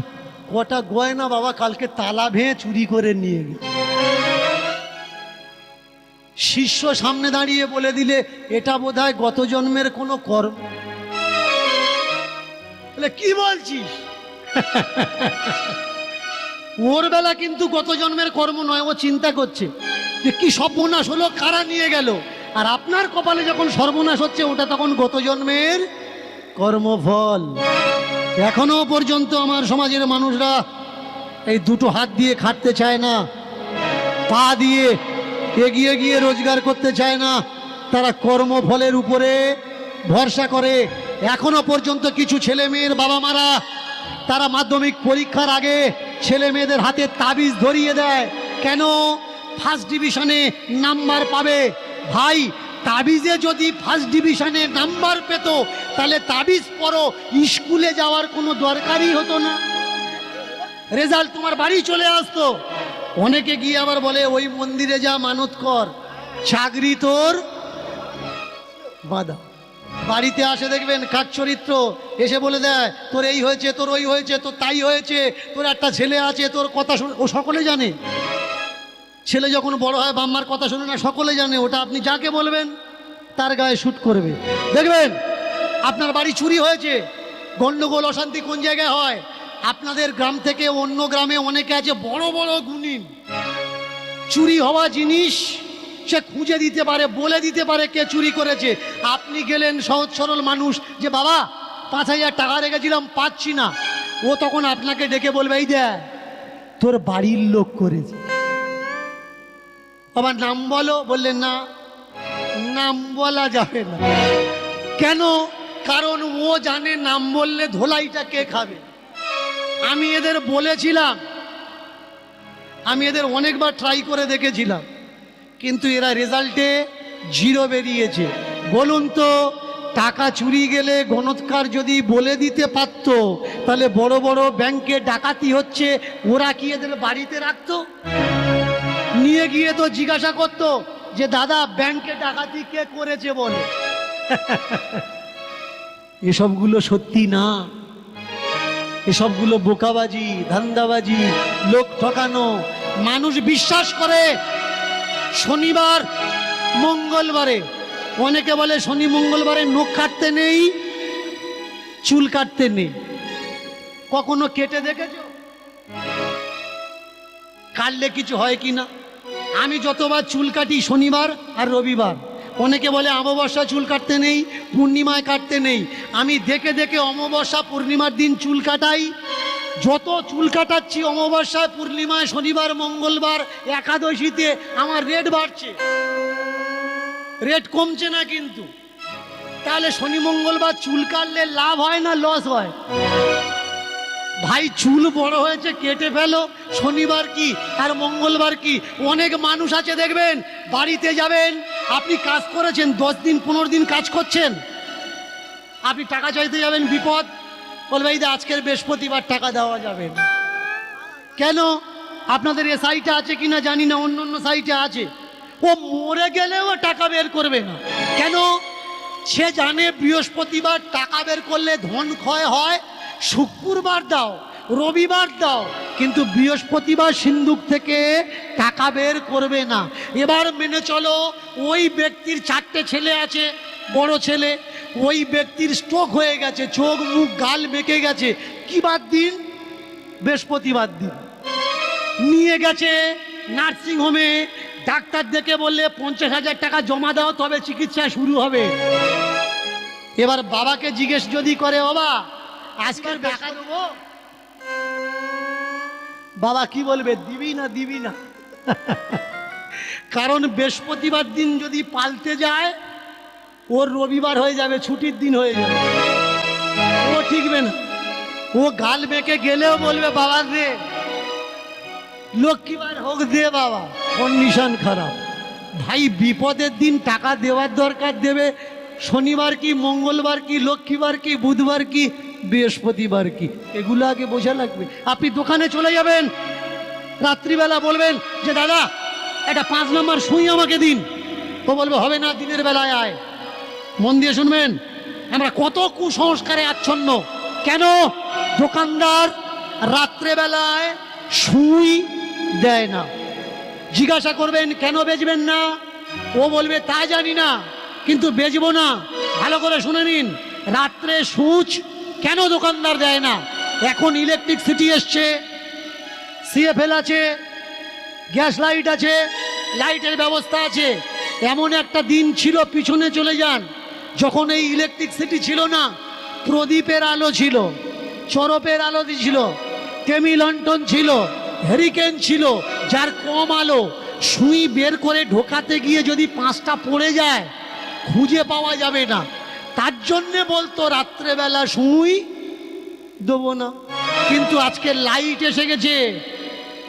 কটা গয়না বাবা কালকে তালা ভেঙে চুরি করে নিয়ে গেছে। শিষ্য সামনে দাঁড়িয়ে বলে দিলে এটা বোধহয় গত জন্মের কোনো কর্ম। বলে কি বলছিস? ওর বেলা কিন্তু গত জন্মের কর্ম নয়, ও চিন্তা করছে যে কি সর্বনাশ হলো, কারা নিয়ে গেল। আর আপনার কপালে যখন সর্বনাশ হচ্ছে ওটা তখন গত জন্মের কর্মফল। এখনো পর্যন্ত আমার সমাজের মানুষরা এই দুটো হাত দিয়ে খাটতে চায় না, পা দিয়ে এগিয়ে গিয়ে রোজগার করতে চায় না, তারা কর্মফলের উপরে ভরসা করে। এখনো পর্যন্ত কিছু ছেলে মেয়ের বাবা মারা তারা মাধ্যমিক পরীক্ষার আগে ছেলে মেয়েদের হাতে তাবিজ ধরিয়ে দেয়। কেন? ফার্স্ট ডিভিশনে নাম্বার পাবে। ভাই তাবিজে যদি ফার্স্ট ডিভিশনে নাম্বার পেত তাহলে তাবিজ পড়ো, স্কুলে যাওয়ার কোনো দরকারই হতো না, রেজাল্ট তোমার বাড়ি চলে আসতো। অনেকে গিয়ে আবার বলে ওই মন্দিরে যা মানত কর, চাকরি তোর বাধা। বাড়িতে আসে দেখবেন কাজ চরিত্র এসে বলে দেয় তোর এই হয়েছে, তোর ওই হয়েছে, তোর তাই হয়েছে, তোর একটা ছেলে আছে, তোর কথা শুনে। ও সকলে জানে, ছেলে যখন বড় হয় বাম্মার কথা শুনে না, সকলে জানে। ওটা আপনি যাকে বলবেন তার গায়ে শুট করবে। দেখবেন আপনার বাড়ি চুরি হয়েছে, গন্ডগোল অশান্তি কোন জায়গায় হয়? আপনাদের গ্রাম থেকে অন্য গ্রামে অনেকে আছে বড় বড় গুণী, চুরি হওয়া জিনিস সে খুঁজে দিতে পারে, বলে দিতে পারে কে চুরি করেছে। আপনি গেলেন সহজ সরল মানুষ, যে বাবা 5,000 টাকা রেখেছিলাম পাচ্ছি না, ও তখন আপনাকে ডেকে বলবে এই দেখ তোর বাড়ির লোক করেছে, আবার নাম বলো। বললেন না, নাম বলা যাবে না। কেন? কারণ ও জানে নাম বললে ধোলাইটা কে খাবে। আমি এদের বলেছিলাম, আমি এদের অনেকবার ট্রাই করে দেখেছিলাম, কিন্তু এরা রেজাল্টে 0 বেরিয়েছে। বলুন তো টাকা চুরি গেলে গণৎকার যদি বলে দিতে পারত, তাহলে বড় বড় ব্যাংকে ডাকাতি হচ্ছে, ওরা কি এদের বাড়িতে রাখতো? নিয়ে গিয়ে তো জিজ্ঞাসা করতো যে দাদা ব্যাংকে ডাকাতি কে করেছে বলে। এসবগুলো সত্যি না, এসবগুলো বোকাবাজি, ধান্দাবাজি, লোক ঠকানো। মানুষ বিশ্বাস করে শনিবার মঙ্গলবারে, অনেকে বলে শনি মঙ্গলবারে নখ কাটতে নেই, চুল কাটতে নেই। কখনো কেটে দেখেছো? কাটলে কিছু হয় কি না? আমি যতবার চুল কাটি শনিবার আর রবিবার। অনেকে বলে অমাবস্যা চুল কাটতে নেই, পূর্ণিমায় কাটতে নেই। আমি দেখে দেখে অমাবস্যা পূর্ণিমার দিন চুল কাটাই। যত চুল কাটাচ্ছি অমাবস্যায়, পূর্ণিমায়, শনিবার, মঙ্গলবার, একাদশীতে আমার রেট বাড়ছে, রেট কমছে না কিন্তু। তাহলে শনি মঙ্গলবার চুল কাটলে লাভ হয় না লস হয়? ভাই চুল বড় হয়েছে কেটে ফেলো, শনিবার কি আর মঙ্গলবার কি? অনেক মানুষ আছে দেখবেন, বাড়িতে যাবেন, আপনি কাজ করেছেন 10 দিন 15 দিন কাজ করছেন, আপনি টাকা চাইতে যাবেন, বিপদ, বলবে এই যে আজকের বৃহস্পতিবার টাকা দেওয়া যাবে না। কেন? আপনাদের এ সাইটে আছে কিনা জানি না, অন্য অন্য সাইটে আছে। ও মরে গেলেও টাকা বের করবে না। কেন? সে জানে বৃহস্পতিবার টাকা বের করলে ধন ক্ষয় হয়, শুক্রবার দাও, রবিবার দাও, কিন্তু বৃহস্পতিবার সিন্ধুক থেকে টাকা বের করবে না। এবার মেনে চলো, ওই ব্যক্তির 4টে ছেলে আছে, বড় ছেলে, ওই ব্যক্তির স্ট্রোক হয়ে গেছে, চোখ মুখ গাল বেঁকে গেছে, কি বার দিন? বৃহস্পতিবার দিন। নিয়ে গেছে নার্সিংহোমে, ডাক্তার দেখে বললে 50,000 টাকা জমা দাও, তবে চিকিৎসা শুরু হবে। এবার বাবাকে জিজ্ঞেস যদি করে, বাবা আজকের টাকা দেবো, বাবা কি বলবে? দিবি না দিবি না? কারণ বৃহস্পতিবার দিন যদি পাল্টে যায়, ওর রবিবার হয়ে যাবে, ছুটির দিন হয়ে যাবে, ও ঠিকবে না। ও গাল বেঁকে গেলেও বলবে বাবা রে, লক্ষ্মীবার হোক দে বাবা, কন্ডিশন খারাপ। ভাই বিপদের দিন টাকা দেওয়ার দরকার, দেবে। শনিবার কি, মঙ্গলবার কি, লক্ষ্মীবার কি, বুধবার কি, বৃহস্পতিবার কি, এগুলো আগে বোঝা লাগবে। আপনি দোকানে চলে যাবেন, রাত্রিবেলা বলবেন যে দাদা একটা 5 নম্বর সুই আমাকে দিন, ও বলবে হবে না, দিনের বেলায় আয়। মন দিয়ে শুনবেন, আমরা কত কুসংস্কারে আচ্ছন্ন। কেন? দোকানদার রাত্রেবেলায় সুই দেয় না। জিজ্ঞাসা করবেন কেন বেচবেন না, ও বলবে তা জানি না, কিন্তু বেচবো না। ভালো করে শুনে নিন, রাত্রে সুচ কেন দোকানদার দেয় না? এখন ইলেকট্রিসিটি এসছে, সিএফএল আছে, গ্যাস লাইট আছে, লাইটের ব্যবস্থা আছে। এমন একটা দিন ছিল, পিছনে চলে যান, যখন এই ইলেকট্রিসিটি ছিল না, প্রদীপের আলো ছিল, চরপের আলো ছিল, টেমি লন্ঠন ছিল, হ্যারিকেন ছিল। যার কম আলো, সুই বের করে ঢোকাতে গিয়ে যদি 5টা পড়ে যায়, খুঁজে পাওয়া যাবে না। তার জন্যে বলতো রাত্রেবেলা সুই দেবো না। কিন্তু আজকে লাইট এসে গেছে,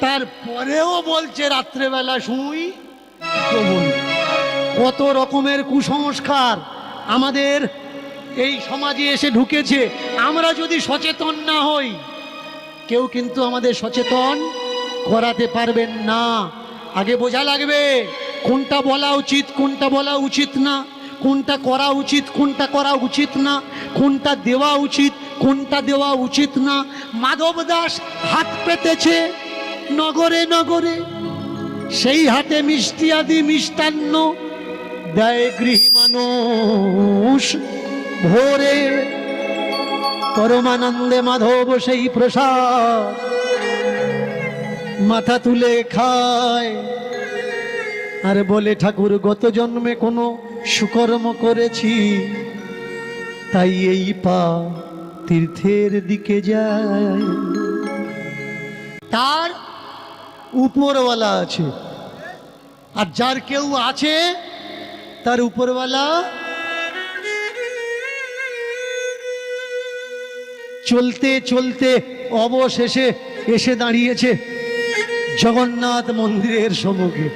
তারপরেও বলছে রাত্রেবেলা সুই দেবো না। কত রকমের কুসংস্কার আমাদের এই সমাজে এসে ঢুকেছে। আমরা যদি সচেতন না হই, কেউ কিন্তু আমাদের সচেতন করাতে পারবেন না। আগে বোঝা লাগবে কোনটা বলা উচিত, কোনটা বলা উচিত না, কোনটা করা উচিত, কোনটা করা উচিত না, কোনটা দেওয়া উচিত, কোনটা দেওয়া উচিত না। মাধব দাস হাত পেতেছে নগরে নগরে, সেই হাতে মিষ্টি আদি মিষ্টান্ন দেয় গৃহী মানুষ ভোরে। পরমানন্দে মাধব সেই প্রসাদ মাথা তুলে খায়, আর বলে ঠাকুর গত জন্মে কোনো সুকর্ম করেছি, তাই এই পা তীর্থের দিকে যায়। তার উপরওয়ালা আছে, আর যার কেউ আছে তার উপরওয়ালা চলতে চলতে অবশেষে এসে দাঁড়িয়েছে জগন্নাথ মন্দিরের সম্মুখে।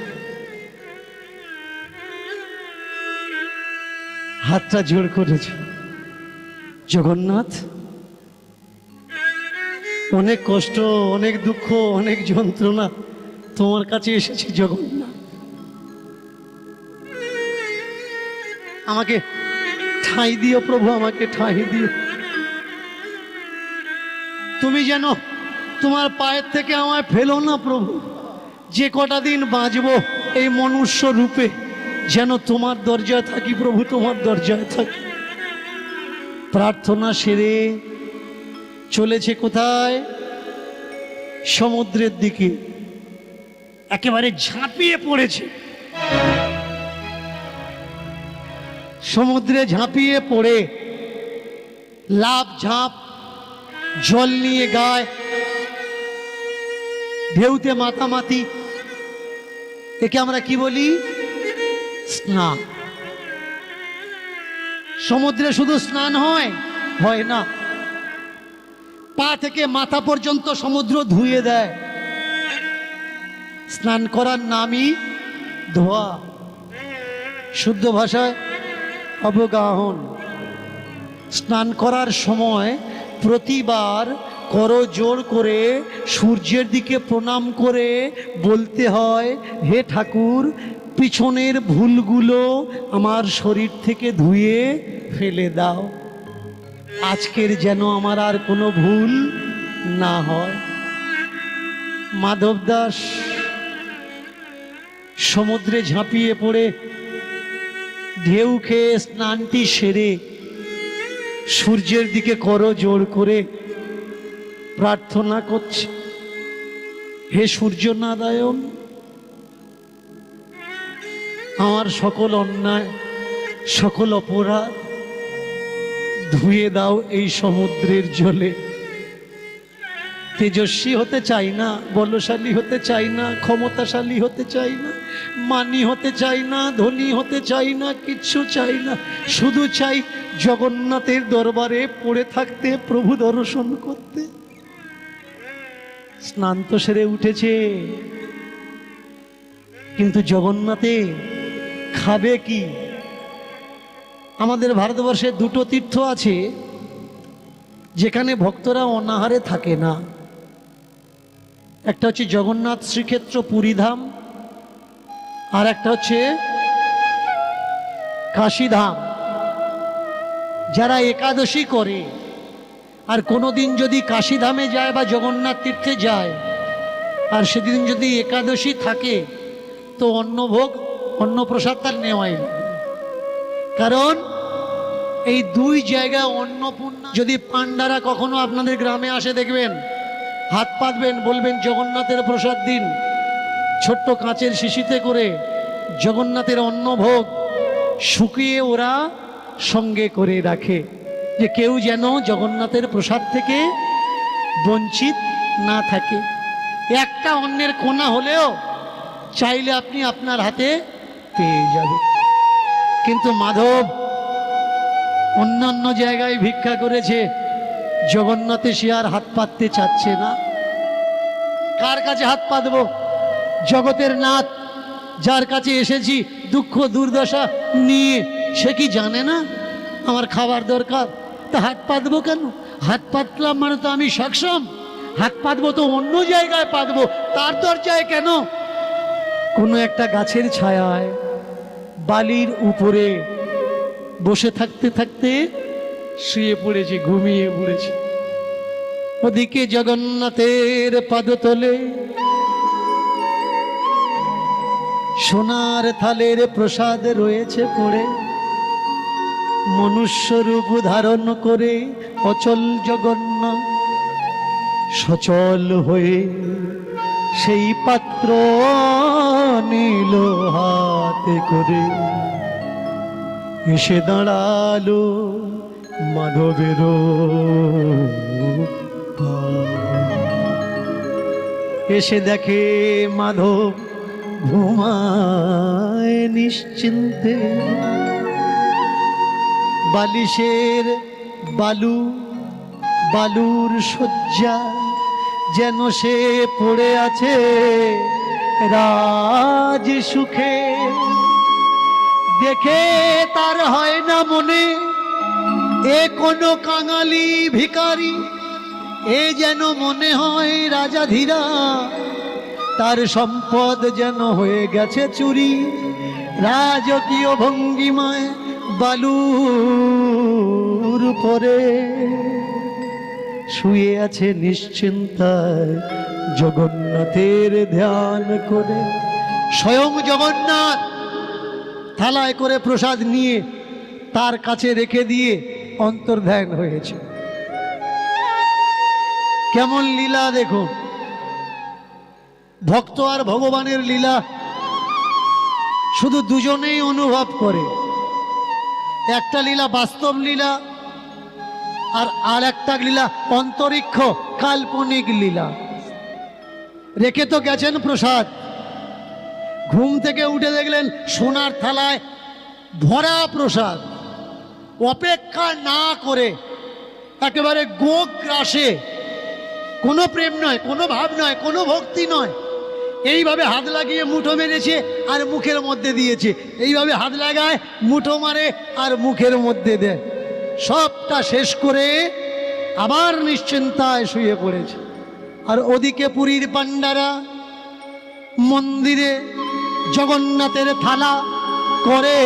হাতটা জোর করেছে। জগন্নাথ, অনেক কষ্ট, অনেক দুঃখ, অনেক যন্ত্রণা তোমার কাছে এসেছি জগন্নাথ, আমাকে ঠাঁই দিও প্রভু, আমাকে ঠাঁই দিও। তুমি যেন তোমার পায়ের থেকে আমায় ফেলো না প্রভু। যে কটা দিন বাঁচবো এই মনুষ্য রূপে যেন তোমার দরজায় থাকি প্রভু, তোমার দরজায় থাকি। প্রার্থনা সেরে চলেছে কোথায়? সমুদ্রের দিকে। একেবারে ঝাঁপিয়ে পড়েছে, সমুদ্রে ঝাঁপিয়ে পড়ে লাফ ঝাঁপ, জল নিয়ে গায়, ঢেউতে মাতামাতি। একে আমরা কি বলি? স্নান। সমুদ্রে শুধু স্নান হয় না, পা থেকে মাথা পর্যন্ত সমুদ্র ধুয়ে দেয়। স্নান করার নামই ধোয়া, শুদ্ধ ভাষায় অবগাহন। স্নান করার সময় প্রতিবার করজোড় করে সূর্যের দিকে প্রণাম করে বলতে হয়, হে ঠাকুর, পিছনের ভুলগুলো আমার শরীর থেকে ধুয়ে ফেলে দাও, আজকের যেন আমার আর কোনো ভুল না হয়। মাধব দাস সমুদ্রে ঝাঁপিয়ে পড়ে ঢেউ খেয়ে স্নানটি সেরে সূর্যের দিকে করজোড় করে প্রার্থনা করছে, হে সূর্য নারায়ণ, আমার সকল অন্যায়, সকল অপরাধ ধুয়ে দাও এই সমুদ্রের জলে। তেজস্বী হতে চাই না, বলশালী হতে চাই না, ক্ষমতাশালী হতে চাই না, মানি হতে চাই না, ধনী হতে চাই না, কিচ্ছু চাই না। শুধু চাই জগন্নাথের দরবারে পড়ে থাকতে, প্রভু দর্শন করতে। স্নান তো সেরে উঠেছে, কিন্তু জগন্নাথে খাবে কি? আমাদের ভারতবর্ষে দুটো তীর্থ আছে যেখানে ভক্তরা অনাহারে থাকে না। একটা হচ্ছে জগন্নাথ শ্রীক্ষেত্র পুরীধাম, আর একটা হচ্ছে কাশীধাম। যারা একাদশী করে আর কোনোদিন যদি কাশীধামে যায় বা জগন্নাথ তীর্থে যায় আর সেদিন যদি একাদশী থাকে, তো অন্নভোগ, অন্নপ্রসাদ তার নেওয়াই লাগবে। কারণ এই দুই জায়গায় অন্নপূর্ণা। যদি পান্ডারা কখনো আপনাদের গ্রামে আসে দেখবেন, হাত পাতবেন, বলবেন জগন্নাথের প্রসাদ দিন, ছোট্ট কাঁচের শিশিতে করে জগন্নাথের অন্নভোগ শুকিয়ে ওরা সঙ্গে করে রাখে, যে কেউ যেন জগন্নাথের প্রসাদ থেকে বঞ্চিত না থাকে। একটা অন্যের কোনা হলেও চাইলে আপনি আপনার হাতে পেয়ে যাবেন। কিন্তু মাধব অন্যান্য জায়গায় ভিক্ষা করেছে, জগন্নাথে সে আর হাত পাততে চাচ্ছে না। কার কাছে হাত পাতব? জগতের নাথ, যার কাছে এসেছি দুঃখ দুর্দশা নিয়ে, সে কি জানে না আমার খাবার দরকার? তা হাত পাতবো কেন? হাত পাতলাম মানে তো আমি সক্ষম। হাত পাতবো তো অন্য জায়গায় পাতবো, তার দরজায় কেন? কোনো একটা গাছের ছায়ায় বালির উপরে বসে থাকতে থাকতে শুয়ে পড়েছে, ঘুমিয়ে পড়েছে। ওদিকে জগন্নাথের পাদতলে সোনার থালের প্রসাদ রয়েছে পড়ে। মনুষ্য রূপ ধারণ করে অচল জগন্নাথ সচল হয়ে সেই পাত্র নিল হাতে করে। এসে দাঁড়ালো মাধবের এসে দেখে মাধব ঘুমায় নিশ্চিন্তে। বালিশের বালুর শয্যা যেন সে পড়ে আছে রাজ সুখে। দেখে তার হয় না মনে এ কোনো কাঙালি ভিখারি, এ যেন মনে হয় রাজা ধীরা, তার সম্পদ যেন হয়ে গেছে চুরি। রাজকীয় ভঙ্গিমায় বালুর পরে শুয়ে আছে নিশ্চিন্তায় জগন্নাথের ধ্যান করে। স্বয়ং জগন্নাথ থালায় করে প্রসাদ নিয়ে তার কাছে রেখে দিয়ে অন্তর্ধান হয়েছে। কেমন লীলা দেখুন, ভক্ত আর ভগবানের লীলা শুধু দুজনেই অনুভব করে। একটা লীলা বাস্তব লীলা, আর একটা লীলা অন্তরিক্ষ কাল্পনিক লীলা। রেখে তো গেছেন প্রসাদ, ঘুম থেকে উঠে দেখলেন সোনার থালায় ভরা প্রসাদ। অপেক্ষা না করে একেবারে গোগ্রাসে, কোনো প্রেম নয়, কোনো ভাব নয়, কোনো ভক্তি নয়, এইভাবে হাত লাগিয়ে মুঠো মেরেছে আর মুখের মধ্যে দিয়েছে, এইভাবে হাত লাগায় মুঠো মারে আর মুখের মধ্যে দেয়। সবটা শেষ করে আবার নিশ্চিন্তায় শুয়ে পড়েছে। আর ওদিকে পুরীর পাণ্ডারা মন্দিরে জগন্নাথের থালা করে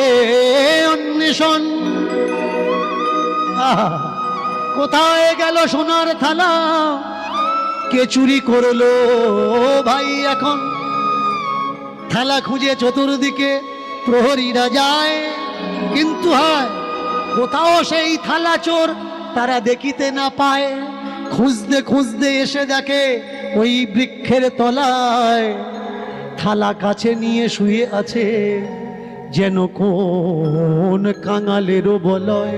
অন্বেষণ। আহা, কোথায় গেল সোনার থালা, কে চুরি করলো ভাই এখন? থালা খুঁজে চতুর্দিকে প্রহরীরা যায়, কিন্তু হয় কোথাও সেই থালা চোর তারা দেখিতে না পায়। খুঁজতে খুঁজতে এসে দেখে ওই বৃক্ষের তলায় থালা কাছে নিয়ে শুয়ে আছে যেন কোন কাঙালেরও বলয়।